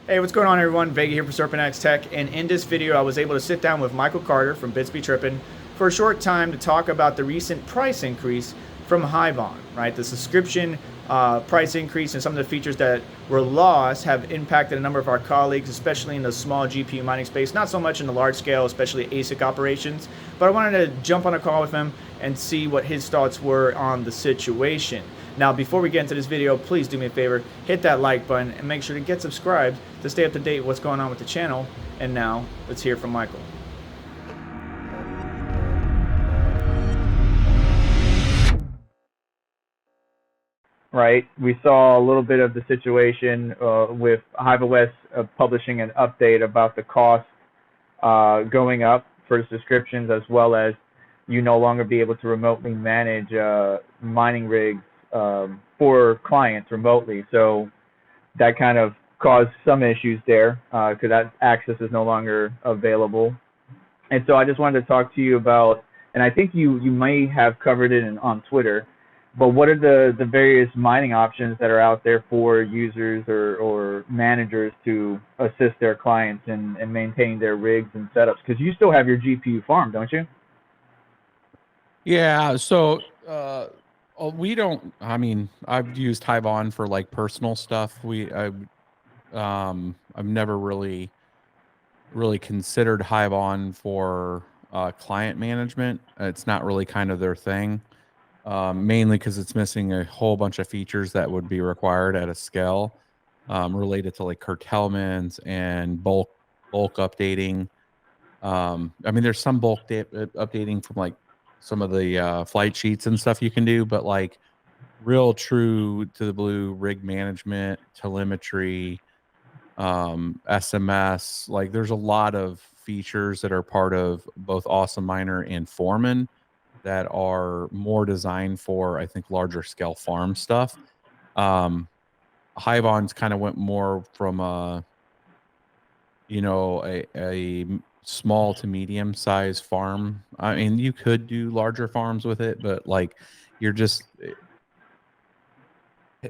Hey, what's going on everyone? Vega here for SerpentX Tech, and in this video I was able to sit down with Michael Carter from BitsBeTrippin for a short time to talk about the recent price increase from HiveOn, right? The subscription price increase and some of the features that were lost have impacted a number of our colleagues, especially in the small GPU mining space, not so much in the large scale, especially ASIC operations, but I wanted to jump on a call with him and see what his thoughts were on the situation. Now, before we get into this video, please do me a favor, hit that like button and make sure to get subscribed to stay up to date with what's going on with the channel. And now, let's hear from Michael. Right, we saw a little bit of the situation with HiveOS publishing an update about the cost going up for subscriptions, as well as you no longer be able to remotely manage mining rigs for clients remotely. So that kind of caused some issues there because that access is no longer available. And so I just wanted to talk to you about, and I think you may have covered it on Twitter, but what are the various mining options that are out there for users or managers to assist their clients in maintaining their rigs and setups? Because you still have your GPU farm, don't you? Yeah, so we don't. I mean, I've used HiveOn for like personal stuff. I've never really considered HiveOn for client management. It's not really kind of their thing, mainly because it's missing a whole bunch of features that would be required at a scale related to like curtailments and bulk updating. I mean, there's some bulk updating from like some of the flight sheets and stuff you can do, but like real true to the blue rig management, telemetry, SMS, like there's a lot of features that are part of both Awesome Miner and Foreman that are more designed for, I think, larger scale farm stuff. HiveOn's kind of went more from a small to medium size farm. I mean, you could do larger farms with it, but like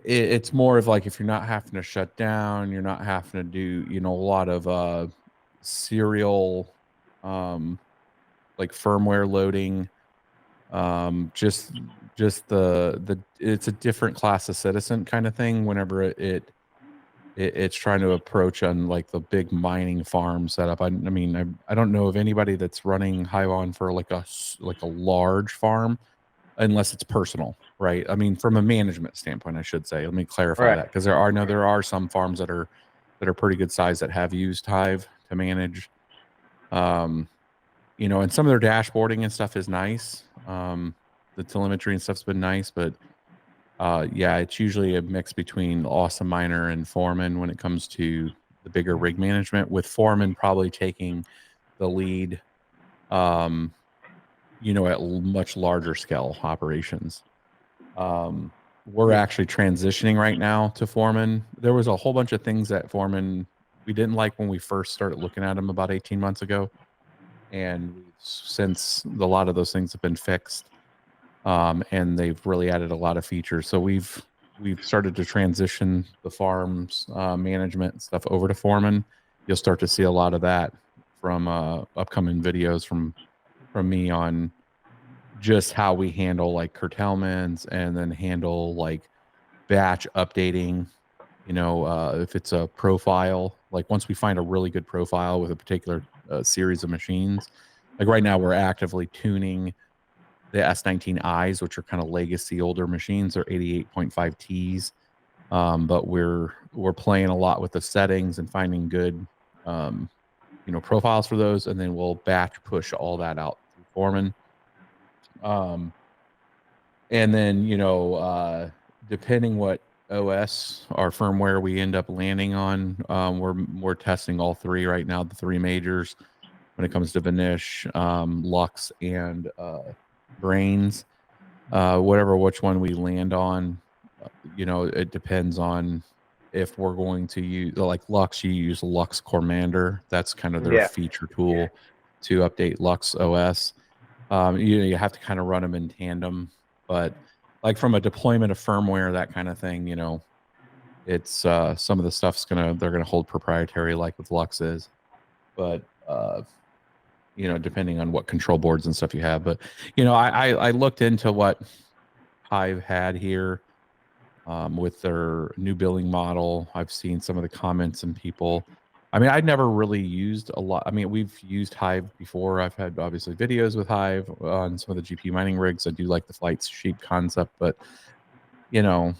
it's more of like if you're not having to shut down, you're not having to do, a lot of serial like firmware loading. Just it's a different class of citizen kind of thing whenever it's trying to approach on like the big mining farm setup. I mean, I don't know of anybody that's running HiveOn for like a large farm, unless it's personal, right? I mean, from a management standpoint, I should say. Let me clarify that, because there are some farms that are pretty good size that have used Hive to manage. And some of their dashboarding and stuff is nice. The telemetry and stuff's been nice, but yeah, it's usually a mix between Awesome Miner and Foreman when it comes to the bigger rig management, with Foreman probably taking the lead, at much larger scale operations. We're actually transitioning right now to Foreman. There was a whole bunch of things that Foreman we didn't like when we first started looking at them about 18 months ago. And since a lot of those things have been fixed, and they've really added a lot of features. So we've started to transition the farms management stuff over to Foreman. You'll start to see a lot of that from upcoming videos from me on just how we handle like curtailments and then handle like batch updating. If it's a profile, like once we find a really good profile with a particular series of machines, like right now we're actively tuning the S19Is, which are kind of legacy older machines. They're 88.5 Ts, but we're playing a lot with the settings and finding good profiles for those, and then we'll batch push all that out through Foreman. And then depending what OS or firmware we end up landing on, we're testing all three right now, the three majors when it comes to Vanish, Lux, and Brains. Which one we land on, it depends on if we're going to use, like Lux, you use Lux Commander. That's kind of their feature tool to update Lux OS. You have to kind of run them in tandem, but like from a deployment of firmware, that kind of thing, it's some of the stuff's they're gonna hold proprietary like with Lux is, but you know, depending on what control boards and stuff you have. But you know, I looked into what Hive had here with their new billing model. I've seen some of the comments and people. I mean, I'd never really used a lot. I mean, we've used Hive before. I've had obviously videos with Hive on some of the GPU mining rigs. I do like the flight sheep concept, but you know,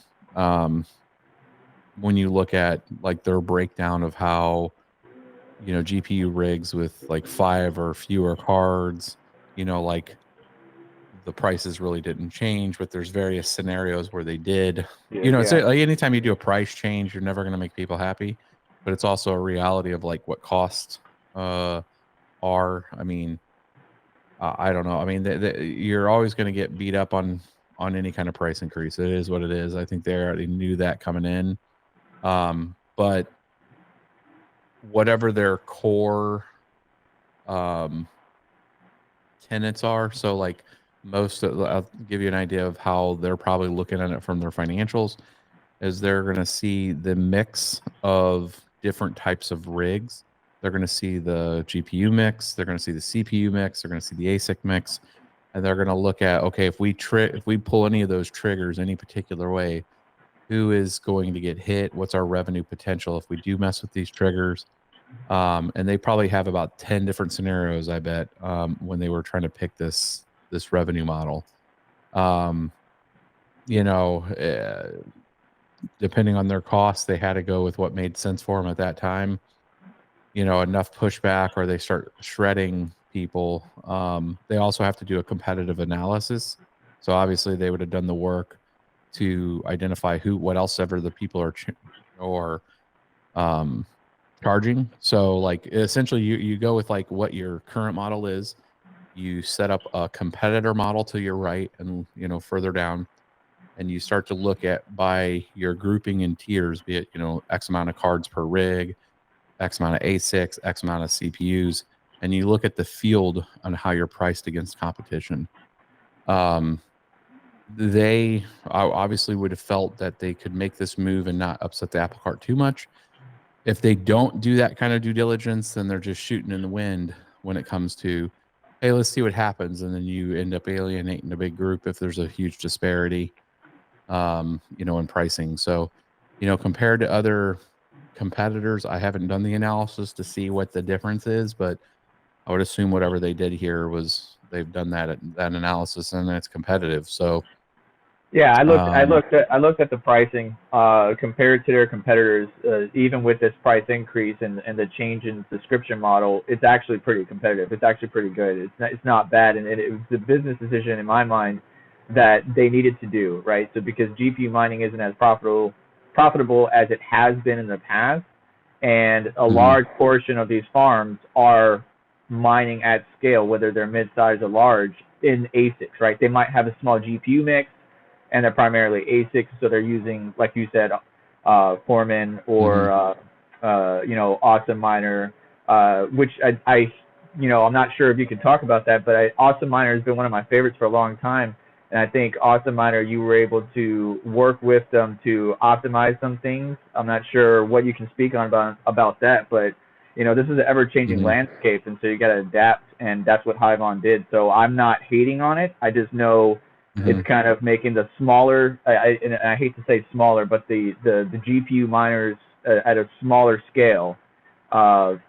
when you look at like their breakdown of how, you know, GPU rigs with like 5 or fewer cards, you know, like the prices really didn't change, but there's various scenarios where they did. You know, it's like anytime you do a price change, you're never going to make people happy, but it's also a reality of like what costs are. I mean, I don't know. I mean, you're always going to get beat up on any kind of price increase. It is what it is. I think they already knew that coming in. But whatever their core tenets are, so like I'll give you an idea of how they're probably looking at it from their financials, is they're going to see the mix of different types of rigs. They're going to see the GPU mix, they're going to see the CPU mix, they're going to see the ASIC mix, and they're going to look at, okay, if we pull any of those triggers any particular way, who is going to get hit? What's our revenue potential if we do mess with these triggers? And they probably have about 10 different scenarios, I bet, when they were trying to pick this revenue model. You know, depending on their costs, they had to go with what made sense for them at that time. You know, enough pushback or they start shredding people. They also have to do a competitive analysis. So obviously they would have done the work to identify what else ever the people are charging. So like essentially you go with like what your current model is, you set up a competitor model to your right and, you know, further down, and you start to look at by your grouping in tiers, be it, you know, X amount of cards per rig, X amount of ASICs, X amount of CPUs, and you look at the field on how you're priced against competition. They obviously would have felt that they could make this move and not upset the apple cart too much. If they don't do that kind of due diligence, then they're just shooting in the wind when it comes to, hey, let's see what happens. And then you end up alienating a big group if there's a huge disparity, you know, in pricing. So, you know, compared to other competitors, I haven't done the analysis to see what the difference is, but I would assume whatever they did here was they've done that analysis and it's competitive. So, yeah, I looked at the pricing compared to their competitors. Even with this price increase and the change in subscription model, it's actually pretty competitive. It's actually pretty good. It's not bad, and it was the business decision in my mind that they needed to do, right? So because GPU mining isn't as profitable as it has been in the past, and a large portion of these farms are mining at scale, whether they're mid-size or large, in ASICs, right? They might have a small GPU mix, and they're primarily ASICs, so they're using, like you said, Foreman or you know, Awesome Miner, which I you know, I'm not sure if you can talk about that, but Awesome Miner has been one of my favorites for a long time, and I think Awesome Miner, you were able to work with them to optimize some things. I'm not sure what you can speak on about that, but you know, this is an ever-changing landscape, and so you got to adapt, and that's what HiveOn did. So I'm not hating on it. I just know it's kind of making the smaller, and I hate to say smaller, but the GPU miners at a smaller scale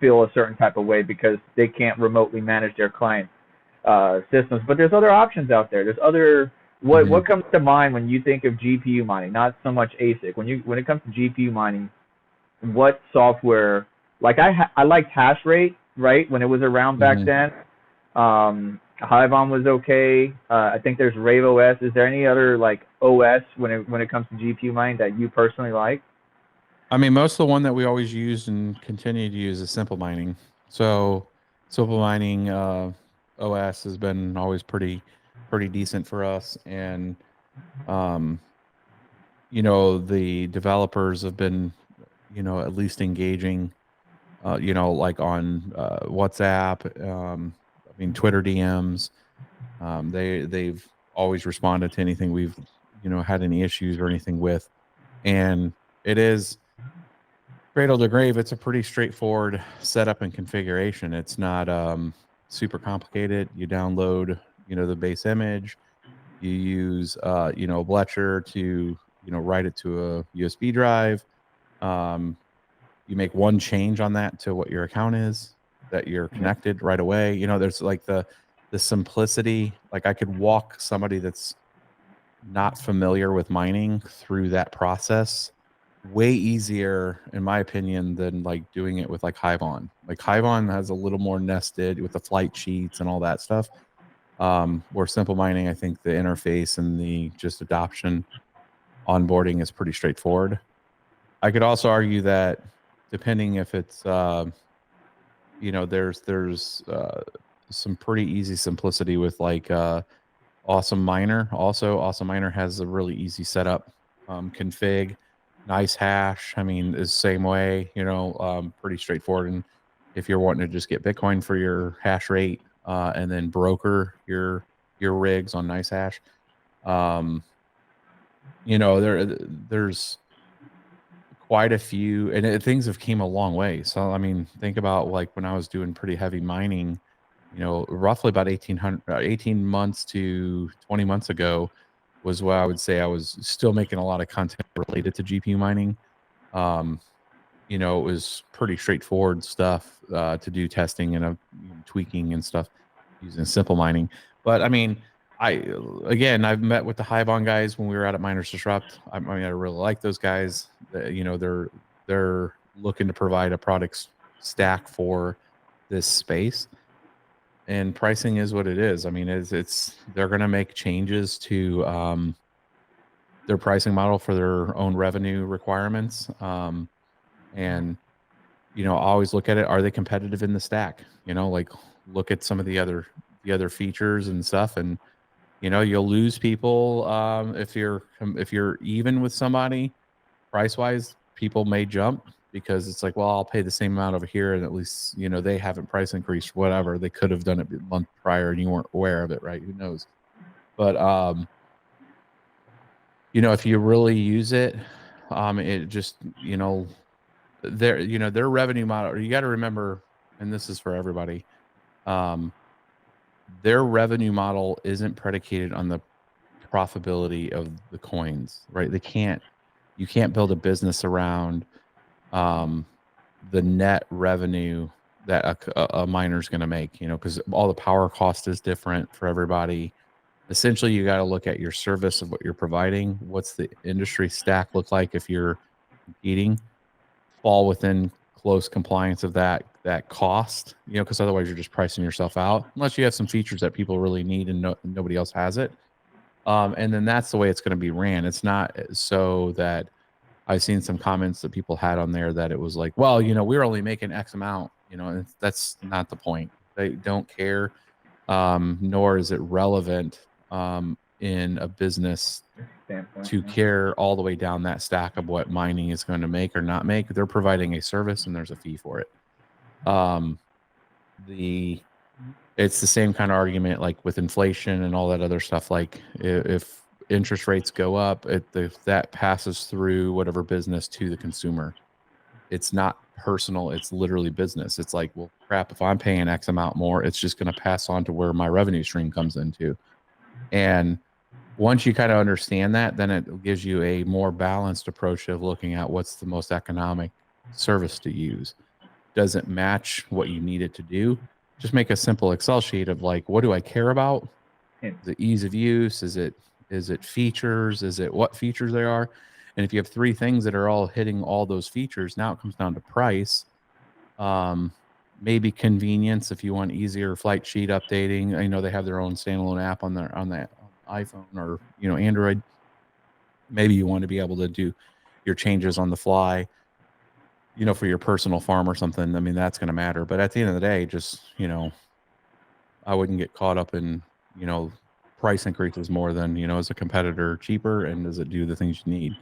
feel a certain type of way because they can't remotely manage their client systems. But there's other options out there. There's other. What comes to mind when you think of GPU mining? Not so much ASIC. When it comes to GPU mining, what software? Like I liked hash rate, right, when it was around back then. HiveOn was okay. I think there's Rave OS. Is there any other like OS when it comes to GPU mining that you personally like? I mean, most of the one that we always used and continue to use is Simple Mining. So Simple Mining OS has been always pretty decent for us, and you know, the developers have been, you know, at least engaging, you know, like on WhatsApp, I mean, Twitter DMs. They've always responded to anything we've, you know, had any issues or anything with. And it is cradle to grave. It's a pretty straightforward setup and configuration. It's not super complicated. You download, the base image. You use, Bletcher to, write it to a USB drive. You make one change on that to what your account is, that you're connected right away. There's like the simplicity. Like I could walk somebody that's not familiar with mining through that process way easier, in my opinion, than like doing it with like HiveOn. Like HiveOn has a little more nested with the flight sheets and all that stuff. Where Simple Mining, I think the interface and the just adoption onboarding is pretty straightforward. I could also argue that depending if it's, there's some pretty easy simplicity with like Awesome Miner. Also, Awesome Miner has a really easy setup, config, nice hash. I mean, is the same way, pretty straightforward. And if you're wanting to just get Bitcoin for your hash rate, and then broker your rigs on nice hash, there's quite a few, and things have came a long way. So, I mean, think about like when I was doing pretty heavy mining, roughly about 18 months to 20 months ago was where I would say I was still making a lot of content related to GPU mining. It was pretty straightforward stuff to do testing and tweaking and stuff using Simple Mining. But I mean, I've met with the HiveOn guys when we were out at Miners Disrupt. I really like those guys. They're looking to provide a product stack for this space, and pricing is what it is. I mean, they're going to make changes to their pricing model for their own revenue requirements. And always look at it. Are they competitive in the stack? Like look at some of the other features and stuff, and you'll lose people if you're even with somebody price wise. People may jump because it's like, well, I'll pay the same amount over here, and at least they haven't price increased. Whatever, they could have done it a month prior and you weren't aware of it, right? Who knows? But if you really use it, it just their revenue model. You got to remember, and this is for everybody. Their revenue model isn't predicated on the profitability of the coins, right? You can't build a business around the net revenue that a miner's going to make, because all the power cost is different for everybody. Essentially, you got to look at your service of what you're providing. What's the industry stack look like if you're competing? Fall within close compliance of that cost, because otherwise you're just pricing yourself out, unless you have some features that people really need and nobody else has it. And then that's the way it's going to be ran. It's not so that I've seen some comments that people had on there that it was like, well, we're only making X amount, and that's not the point. They don't care, nor is it relevant in a business to care all the way down that stack of what mining is going to make or not make. They're providing a service and there's a fee for it. It's the same kind of argument like with inflation and all that other stuff. Like if interest rates go up, that passes through whatever business to the consumer. It's not personal. It's literally business. It's like, well, crap, if I'm paying X amount more, it's just going to pass on to where my revenue stream comes into. And once you kind of understand that, then it gives you a more balanced approach of looking at what's the most economic service to use. Does it match what you need it to do? Just make a simple Excel sheet of like, what do I care about? The ease of use? Is it features? Is it what features they are? And if you have three things that are all hitting all those features, now it comes down to price. Maybe convenience if you want easier flight sheet updating. I know they have their own standalone app on that iPhone or Android. Maybe you want to be able to do your changes on the fly, for your personal farm or something. I mean, that's going to matter. But at the end of the day, just I wouldn't get caught up in price increases more than is a competitor cheaper and does it do the things you need.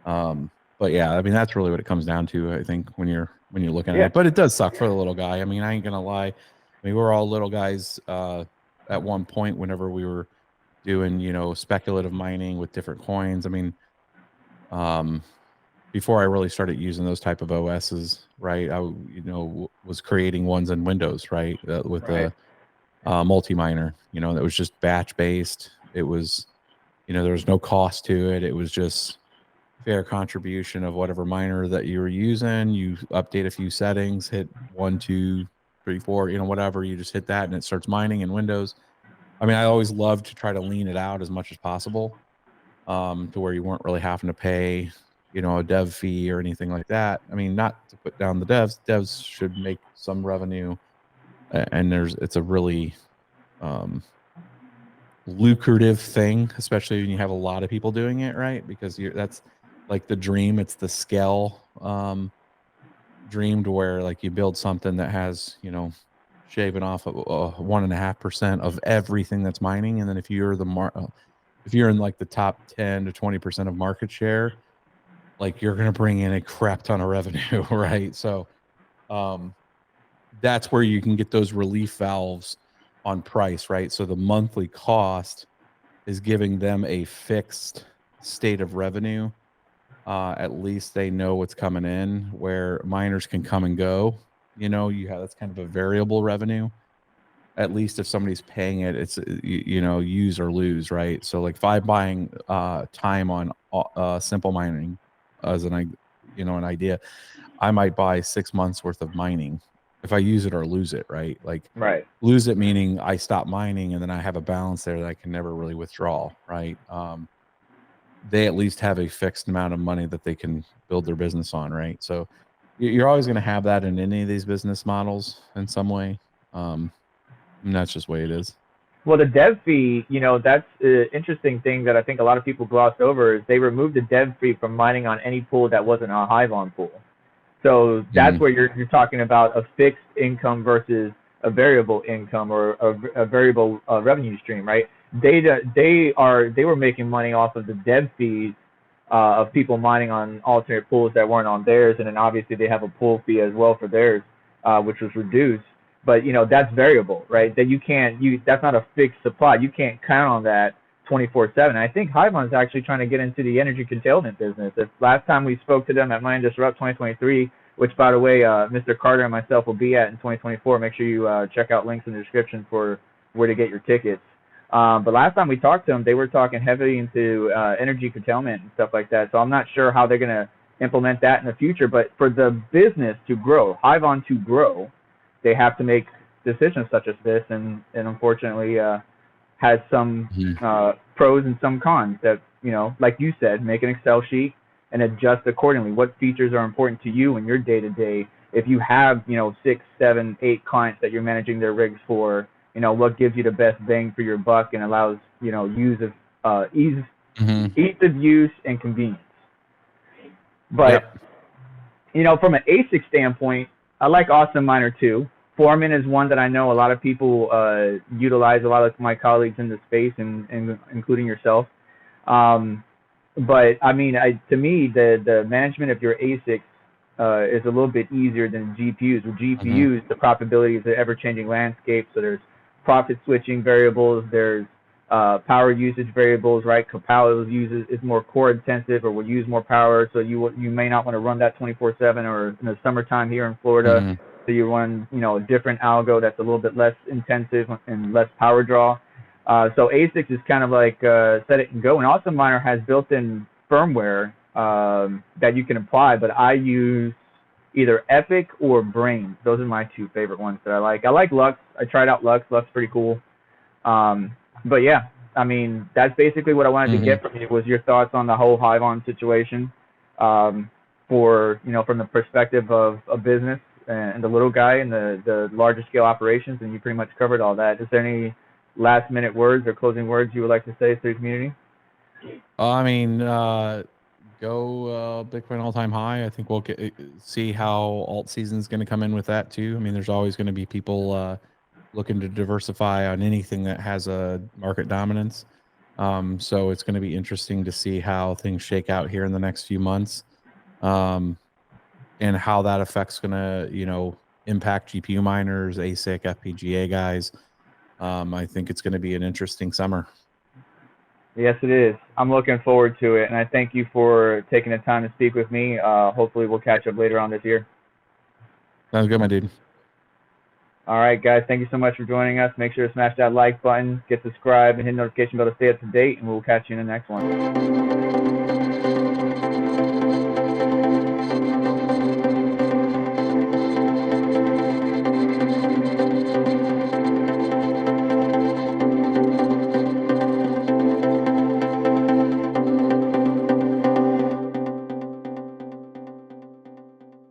But yeah, I mean, that's really what it comes down to, I think, when you're looking at it. But it does suck for the little guy. I mean, I ain't gonna lie. I mean, we're all little guys at one point whenever we were doing speculative mining with different coins. I mean, before I really started using those type of OSs, right? I was creating ones in Windows, right, with the multi-miner, that was just batch based. It was, there was no cost to it. It was just fair contribution of whatever miner that you were using. You update a few settings, hit 1, 2, 3, 4, whatever. You just hit that and it starts mining in Windows. I mean, I always loved to try to lean it out as much as possible, to where you weren't really having to pay, a dev fee or anything like that. I mean, not to put down the devs. Devs should make some revenue, and it's a really lucrative thing, especially when you have a lot of people doing it, right? Because that's like the dream. It's the scale dream, to where like you build something that has, shaving off 1.5% of everything that's mining, and then if you're if you're in like the top 10 to 20% of market share, like you're going to bring in a crap ton of revenue, right? So that's where you can get those relief valves on price, right? So the monthly cost is giving them a fixed state of revenue. At least they know what's coming in, where miners can come and go. That's kind of a variable revenue. At least if somebody's paying it, it's use or lose, right? So like if I'm buying time on simple mining as an idea, I might buy 6 months worth of mining if I use it or lose it, right? Like lose it meaning I stop mining and then I have a balance there that I can never really withdraw, right? They at least have a fixed amount of money that they can build their business on, right? So you're always going to have that in any of these business models in some way. And that's just the way it is. Well, the dev fee, that's an interesting thing that I think a lot of people glossed over, is they removed the dev fee from mining on any pool that wasn't a HiveOn pool. So that's where you're talking about a fixed income versus a variable income, or a variable revenue stream, right? They were making money off of the dev fees of people mining on alternate pools that weren't on theirs, and then obviously they have a pool fee as well for theirs, which was reduced. But that's variable, right? That that's not a fixed supply. You can't count on that 24/7. I think HiveOn is actually trying to get into the energy curtailment business. If last time we spoke to them at Mine Disrupt 2023, which by the way, Mr. Carter and myself will be at in 2024. Make sure you check out links in the description for where to get your tickets. But last time we talked to them, they were talking heavily into energy curtailment and stuff like that. So I'm not sure how they're going to implement that in the future. But for the business to grow, HiveOn to grow, they have to make decisions such as this, and unfortunately has some pros and some cons that, like you said, make an Excel sheet and adjust accordingly. What features are important to you in your day-to-day? If you have, 6, 7, 8 clients that you're managing their rigs for, what gives you the best bang for your buck and allows, ease of use and convenience. But, from an ASIC standpoint, I like Awesome Miner too. Foreman is one that I know a lot of people utilize, a lot of my colleagues in the space, and including yourself. But I mean, to me, the management of your ASICs is a little bit easier than GPUs. With GPUs, the profitability is an ever-changing landscape. So there's profit switching variables, there's power usage variables, right? Power is more core intensive, or will use more power. So you may not want to run that 24/7, or in the summertime here in Florida. So you run, a different algo that's a little bit less intensive and less power draw. So ASICs is kind of like set it and go. And Awesome Miner has built-in firmware that you can apply, but I use either Epic or Brain. Those are my 2 favorite ones that I like. I like Lux. I tried out Lux. Lux is pretty cool. But yeah, I mean, that's basically what I wanted to get from you, was your thoughts on the whole HiveOn situation, for, from the perspective of a business and the little guy and the larger scale operations, and you pretty much covered all that. Is there any last minute words or closing words you would like to say to the community? I mean, go Bitcoin all-time high. I think we'll see how Altseason is going to come in with that too. I mean, there's always going to be people looking to diversify on anything that has a market dominance. So it's going to be interesting to see how things shake out here in the next few months. And how that effect's going to, impact GPU miners, ASIC, FPGA guys. I think it's going to be an interesting summer. Yes, it is. I'm looking forward to it, and I thank you for taking the time to speak with me. Hopefully, we'll catch up later on this year. Sounds good, my dude. All right, guys. Thank you so much for joining us. Make sure to smash that like button, get subscribed, and hit the notification bell to stay up to date, and we'll catch you in the next one.